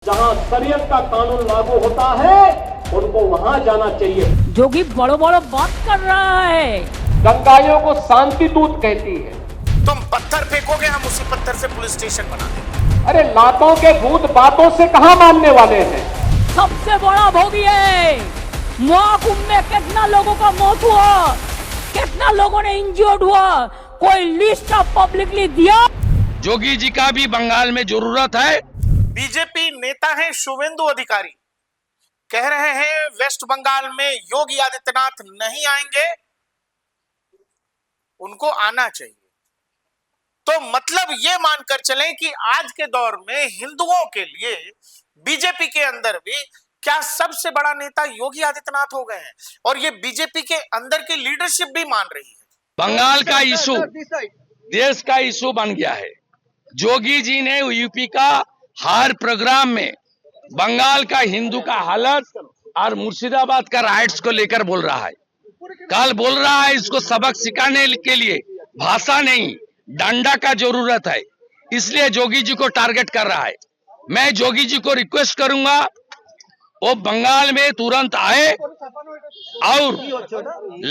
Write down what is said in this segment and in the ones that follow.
जहां शरीयत का कानून लागू होता है उनको वहां जाना चाहिए। जोगी बड़ो बड़ो बात कर रहा है। गंगाइयों को शांति दूत कहती है। तुम पत्थर फेंकोगे, हम उसी पत्थर से पुलिस स्टेशन बना देंगे। अरे लातों के भूत बातों से कहां मानने वाले हैं। सबसे बड़ा भोगी है। महाकुंभ में कितना लोगों का मौत हुआ, कितना लोगों ने इंजर्ड हुआ, कोई लिस्ट ऑफ पब्लिकली दिया? जोगी जी का भी बंगाल में जरूरत है। बीजेपी नेता हैं शुवेंदु अधिकारी, कह रहे हैं वेस्ट बंगाल में योगी आदित्यनाथ नहीं आएंगे, उनको आना चाहिए। तो मतलब ये मानकर चलें कि आज के दौर में हिंदुओं के लिए बीजेपी के अंदर भी क्या सबसे बड़ा नेता योगी आदित्यनाथ हो गए हैं, और ये बीजेपी के अंदर की लीडरशिप भी मान रही है। बंगाल का इशू देश का इशू बन गया है। जोगी जी ने यूपी का हर प्रोग्राम में बंगाल का हिंदू का हालत और मुर्शिदाबाद का राइट्स को लेकर बोल रहा है। कल बोल रहा है इसको सबक सिखाने के लिए भाषा नहीं डंडा का जरूरत है, इसलिए जोगी जी को टारगेट कर रहा है। मैं जोगी जी को रिक्वेस्ट करूंगा वो बंगाल में तुरंत आए और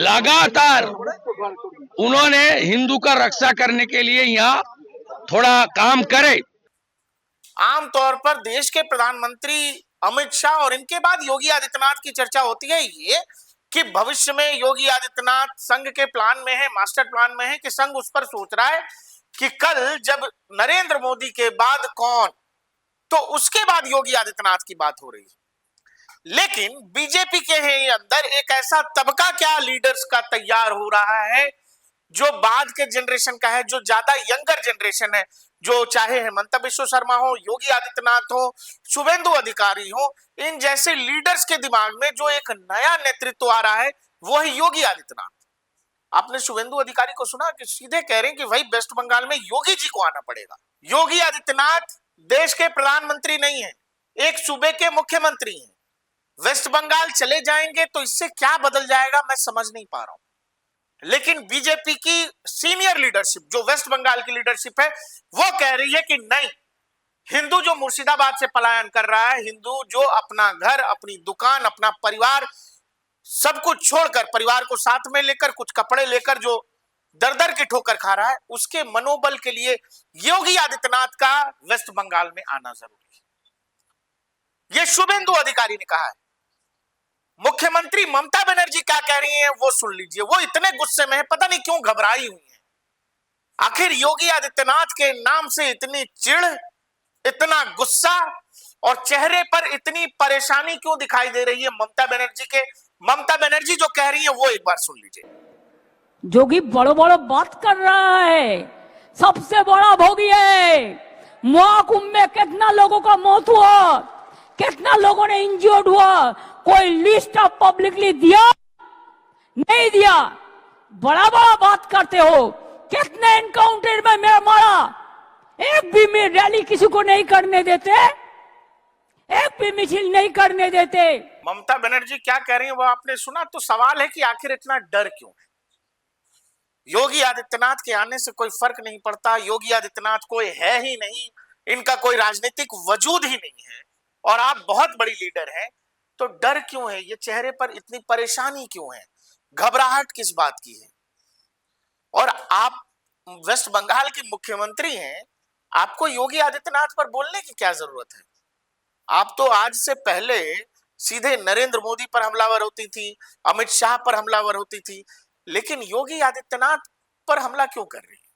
लगातार उन्होंने हिंदू का रक्षा करने के लिए यहाँ थोड़ा काम करे। आमतौर पर देश के प्रधानमंत्री अमित शाह और इनके बाद योगी आदित्यनाथ की चर्चा होती है ये कि भविष्य में योगी आदित्यनाथ संघ के प्लान में है, मास्टर प्लान में है कि संघ उस पर सोच रहा है कि कल जब नरेंद्र मोदी के बाद कौन, तो उसके बाद योगी आदित्यनाथ की बात हो रही है। लेकिन बीजेपी के अंदर एक ऐसा तबका क्या लीडर्स का तैयार हो रहा है जो बाद के जनरेशन का है, जो ज्यादा यंगर जनरेशन है, जो चाहे हेमंत बिश्व शर्मा हो, योगी आदित्यनाथ हो, शुवेंदु अधिकारी हो, इन जैसे लीडर्स के दिमाग में जो एक नया नेतृत्व आ रहा है वो है योगी आदित्यनाथ। आपने शुवेंदु अधिकारी को सुना कि सीधे कह रहे हैं कि भाई वेस्ट बंगाल में योगी जी को आना पड़ेगा। योगी आदित्यनाथ देश के प्रधानमंत्री नहीं है, एक सूबे के मुख्यमंत्री हैं। वेस्ट बंगाल चले जाएंगे तो इससे क्या बदल जाएगा मैं समझ नहीं पा रहा हूं। लेकिन बीजेपी की सीनियर लीडरशिप, जो वेस्ट बंगाल की लीडरशिप है, वो कह रही है कि नहीं, हिंदू जो मुर्शिदाबाद से पलायन कर रहा है, हिंदू जो अपना घर, अपनी दुकान, अपना परिवार सब कुछ छोड़कर, परिवार को साथ में लेकर, कुछ कपड़े लेकर जो दर दर की ठोकर खा रहा है, उसके मनोबल के लिए योगी आदित्यनाथ का वेस्ट बंगाल में आना जरूरी है। यह शुभेंदु अधिकारी ने कहा है। मुख्यमंत्री ममता बनर्जी क्या कह रही हैं वो सुन लीजिए। वो इतने गुस्से में है, पता नहीं क्यों घबराई हुई है। आखिर योगी आदित्यनाथ के नाम से इतनी चिढ़, इतना गुस्सा और चेहरे पर इतनी परेशानी क्यों दिखाई दे रही है ममता बनर्जी के? ममता बनर्जी जो कह रही है वो एक बार सुन लीजिए। जोगी बड़ो बड़ो बात कर रहा है, सबसे बड़ा भोगी है। महाकुंभ में कितना लोगों का मौत हुआ, कितना लोगों ने इंजर्ड हुआ, कोई लिस्ट ऑफ पब्लिकली दिया? नहीं दिया। बड़ा बड़ा बात करते हो। कितने एनकाउंटर में मेरा मारा, एक भी में रैली किसी को नहीं करने देते, एक भी मिছিল नहीं करने देते। ममता बनर्जी क्या कह रही है वो आपने सुना। तो सवाल है कि आखिर इतना डर क्यों है? योगी आदित्यनाथ के आने से कोई फर्क नहीं पड़ता, योगी आदित्यनाथ कोई है ही नहीं, इनका कोई राजनीतिक वजूद ही नहीं है, और आप बहुत बड़ी लीडर हैं, तो डर क्यों है? ये चेहरे पर इतनी परेशानी क्यों है? घबराहट किस बात की है? और आप वेस्ट बंगाल के मुख्यमंत्री हैं, आपको योगी आदित्यनाथ पर बोलने की क्या जरूरत है? आप तो आज से पहले सीधे नरेंद्र मोदी पर हमलावर होती थी, अमित शाह पर हमलावर होती थी, लेकिन योगी आदित्यनाथ पर हमला क्यों कर रही है?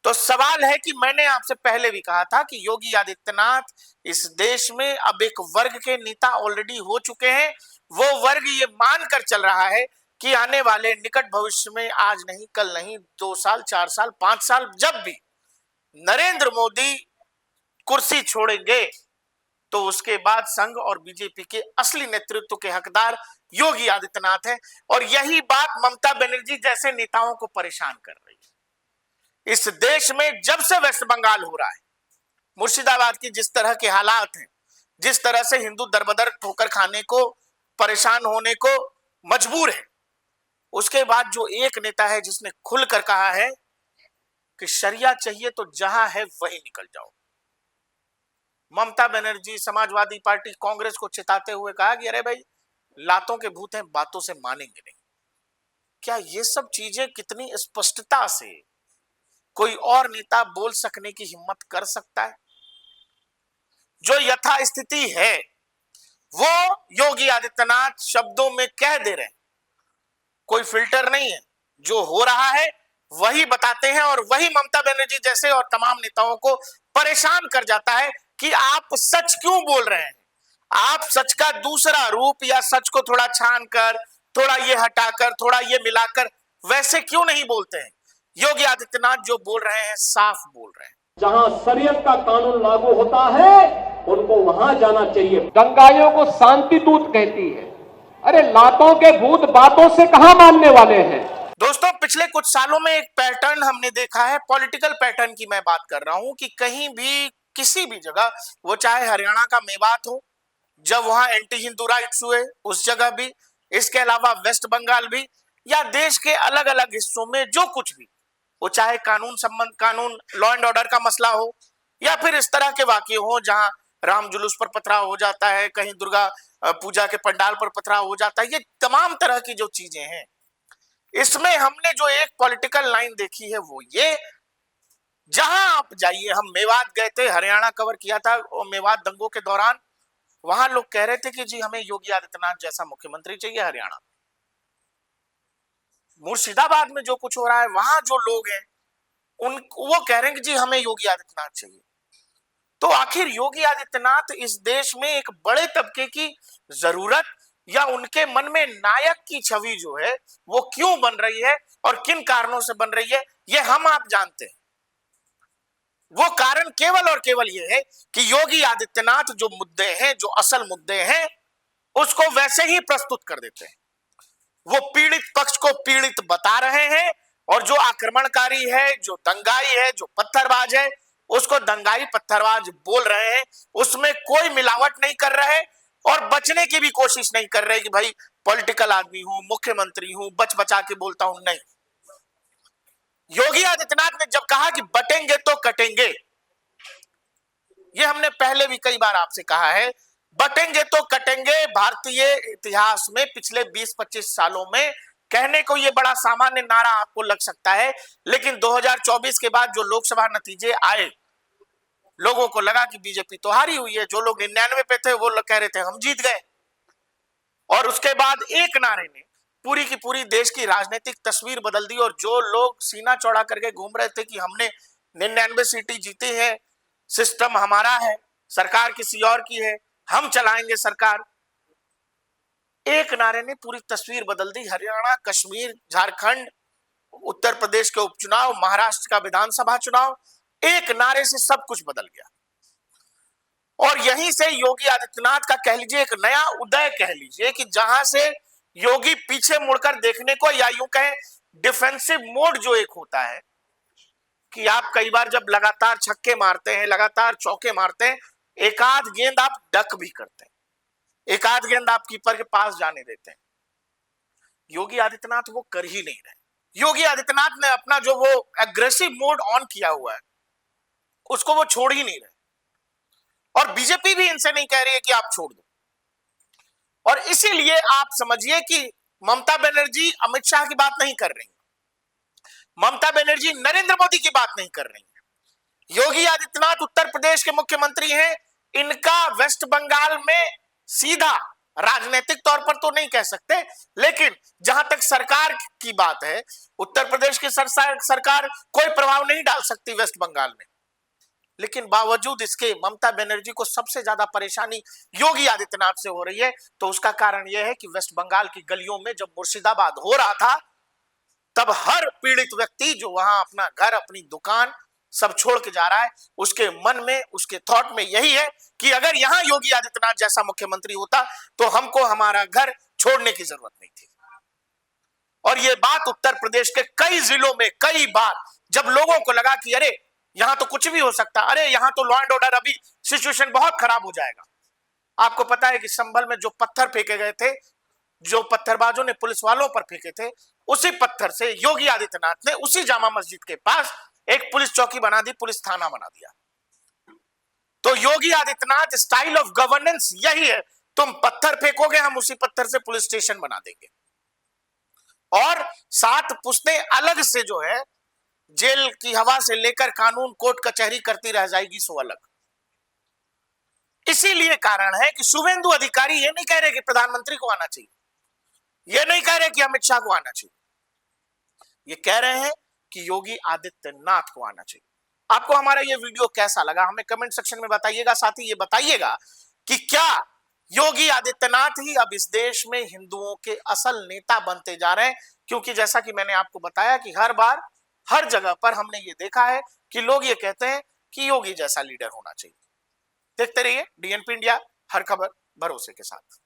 तो सवाल है कि मैंने आपसे पहले भी कहा था कि योगी आदित्यनाथ इस देश में अब एक वर्ग के नेता ऑलरेडी हो चुके हैं। वो वर्ग ये मानकर चल रहा है कि आने वाले निकट भविष्य में, आज नहीं कल नहीं, 2 साल 4 साल 5 साल, जब भी नरेंद्र मोदी कुर्सी छोड़ेंगे तो उसके बाद संघ और बीजेपी के असली नेतृत्व के हकदार योगी आदित्यनाथ हैं। और यही बात ममता बनर्जी जैसे नेताओं को परेशान कर रही है। इस देश में जब से वेस्ट बंगाल हो रहा है, मुर्शिदाबाद की जिस तरह के हालात हैं, जिस तरह से हिंदू दरबदर ठोकर खाने को, परेशान होने को मजबूर है, उसके बाद जो एक नेता है जिसने खुलकर कहा है कि शरिया चाहिए तो जहां है वहीं निकल जाओ, ममता बनर्जी, समाजवादी पार्टी, कांग्रेस को चिताते हुए कहा कि अरे भाई लातों के भूत हैं, बातों से मानेंगे नहीं। क्या ये सब चीजें कितनी स्पष्टता से कोई और नेता बोल सकने की हिम्मत कर सकता है? जो यथास्थिति है वो योगी आदित्यनाथ शब्दों में कह दे रहे हैं, कोई फिल्टर नहीं है, जो हो रहा है वही बताते हैं और वही ममता बनर्जी जैसे और तमाम नेताओं को परेशान कर जाता है कि आप सच क्यों बोल रहे हैं, आप सच का दूसरा रूप या सच को थोड़ा छान कर, थोड़ा ये हटाकर, थोड़ा ये मिलाकर वैसे क्यों नहीं बोलते हैं? योगी आदित्यनाथ जो बोल रहे हैं साफ बोल रहे हैं। जहां शरीयत का कानून लागू होता है उनको वहां जाना चाहिए। दंगाइयों को शांति दूत कहती है। अरे लातों के भूत बातों से कहां मानने वाले हैं। दोस्तों, पिछले कुछ सालों में एक पैटर्न हमने देखा है, पॉलिटिकल पैटर्न की मैं बात कर रहा हूं, कि कहीं भी किसी भी जगह, वो चाहे हरियाणा का मेवात हो जब वहां एंटी हिंदू राइट्स हुए, उस जगह भी, इसके अलावा वेस्ट बंगाल भी, या देश के अलग अलग हिस्सों में जो कुछ भी, वो चाहे कानून लॉ एंड ऑर्डर का मसला हो या फिर इस तरह के वाकये हो जहां राम जुलूस पर पथराव हो जाता है, कहीं दुर्गा पूजा के पंडाल पर पथराव हो जाता है, ये तमाम तरह की जो चीजें हैं, इसमें हमने जो एक पॉलिटिकल लाइन देखी है वो ये, जहां आप जाइए, हम मेवात गए थे, हरियाणा कवर किया था, और मेवात दंगों के दौरान वहां लोग कह रहे थे कि जी हमें योगी आदित्यनाथ जैसा मुख्यमंत्री चाहिए हरियाणा। मुर्शिदाबाद में जो कुछ हो रहा है, वहां जो लोग हैं वो कह रहे हैं कि जी हमें योगी आदित्यनाथ चाहिए। तो आखिर योगी आदित्यनाथ इस देश में एक बड़े तबके की जरूरत या उनके मन में नायक की छवि जो है वो क्यों बन रही है और किन कारणों से बन रही है, ये हम आप जानते हैं। वो कारण केवल और केवल ये है कि योगी आदित्यनाथ जो मुद्दे हैं, जो असल मुद्दे हैं, उसको वैसे ही प्रस्तुत कर देते हैं। वो पीड़ित पक्ष को पीड़ित बता रहे हैं और जो आक्रमणकारी है, जो दंगाई है, जो पत्थरबाज है, उसको दंगाई पत्थरबाज बोल रहे हैं। उसमें कोई मिलावट नहीं कर रहे और बचने की भी कोशिश नहीं कर रहे कि भाई पॉलिटिकल आदमी हूं, मुख्यमंत्री हूं, बच बचा के बोलता हूं, नहीं। योगी आदित्यनाथ ने जब कहा कि बटेंगे तो कटेंगे, ये हमने पहले भी कई बार आपसे कहा है, बटेंगे तो कटेंगे भारतीय इतिहास में पिछले 20-25 सालों में कहने को ये बड़ा सामान्य नारा आपको लग सकता है, लेकिन 2024 के बाद जो लोकसभा नतीजे आए, लोगों को लगा कि बीजेपी तो हारी हुई है। जो लोग 99 पे थे वो लोग कह रहे थे हम जीत गए, और उसके बाद एक नारे ने पूरी की पूरी देश की राजनीतिक तस्वीर बदल दी। और जो लोग सीना चौड़ा करके घूम रहे थे कि हमने 99 सीटें जीती है, सिस्टम हमारा है, सरकार किसी और की है, हम चलाएंगे सरकार, एक नारे ने पूरी तस्वीर बदल दी। हरियाणा, कश्मीर, झारखंड, उत्तर प्रदेश के उपचुनाव, महाराष्ट्र का विधानसभा चुनाव, एक नारे से सब कुछ बदल गया। और यहीं से योगी आदित्यनाथ का कह लीजिए एक नया उदय कह लीजिए, कि जहां से योगी पीछे मुड़कर देखने को, या यूं कहें डिफेंसिव मोड जो एक होता है, कि आप कई बार जब लगातार छक्के मारते हैं, लगातार चौके मारते हैं, एक आध गेंद आप डक भी करते हैं, एक आध गेंद आप कीपर के पास जाने देते हैं। योगी आदित्यनाथ वो कर ही नहीं रहे। योगी आदित्यनाथ ने अपना जो वो एग्रेसिव मोड ऑन किया हुआ है उसको वो छोड़ ही नहीं रहे, और बीजेपी भी इनसे नहीं कह रही है कि आप छोड़ दो। और इसीलिए आप समझिए कि ममता बनर्जी अमित शाह की बात नहीं कर रही, ममता बनर्जी नरेंद्र मोदी की बात नहीं कर रही है। योगी आदित्यनाथ उत्तर प्रदेश के मुख्यमंत्री हैं, इनका वेस्ट बंगाल में सीधा राजनीतिक तौर पर तो नहीं कह सकते, लेकिन जहां तक सरकार की बात है, उत्तर प्रदेश की सरकार कोई प्रभाव नहीं डाल सकती वेस्ट बंगाल में। लेकिन बावजूद इसके ममता बनर्जी को सबसे ज्यादा परेशानी योगी आदित्यनाथ से हो रही है। तो उसका कारण यह है कि वेस्ट बंगाल की गलियों में जब मुर्शिदाबाद हो रहा था, तब हर पीड़ित व्यक्ति जो वहां अपना घर, अपनी दुकान सब छोड़ के जा रहा है, उसके मन में, उसके थॉट में यही है कि अगर यहां योगी आदित्यनाथ जैसा मुख्यमंत्री होता तो हमको हमारा घर छोड़ने की जरूरत नहीं थी। और ये बात उत्तर प्रदेश के कई जिलों में कई बार, जब लोगों को लगा कि अरे यहां तो कुछ भी हो सकता, अरे यहां तो लॉ एंड ऑर्डर, अभी सिचुएशन बहुत खराब हो जाएगा। आपको पता है कि संभल में जो पत्थर फेंके गए थे, जो पत्थरबाजों ने पुलिस वालों पर फेंके थे, उसी पत्थर से योगी आदित्यनाथ ने उसी जामा मस्जिद के पास एक पुलिस चौकी बना दी, पुलिस थाना बना दिया। तो Yogi Adityanath style of governance यही है, तुम पत्थर फेंकोगे, हम उसी पत्थर से पुलिस स्टेशन बना देंगे, और 7 पुश्तें अलग से जो है जेल की हवा से लेकर कानून कोर्ट कचहरी करती रह जाएगी, सो अलग। इसीलिए कारण है कि शुभेंदु अधिकारी ये नहीं कह रहे कि प्रधानमंत्री को आना चाहिए, ये नहीं कह रहे कि अमित शाह को आना चाहिए, ये कह रहे हैं कि योगी आदित्यनाथ को आना चाहिए। आपको हमारा ये वीडियो कैसा लगा हमें कमेंट सेक्शन में बताइएगा। साथ ही ये बताइएगा कि क्या योगी आदित्यनाथ ही अब इस देश में हिंदुओं के असल नेता बनते जा रहे हैं, क्योंकि जैसा कि मैंने आपको बताया कि हर बार हर जगह पर हमने ये देखा है कि लोग ये कहते हैं कि योगी जैसा लीडर होना चाहिए। देखते रहिए डीएनपी इंडिया, हर खबर भरोसे के साथ।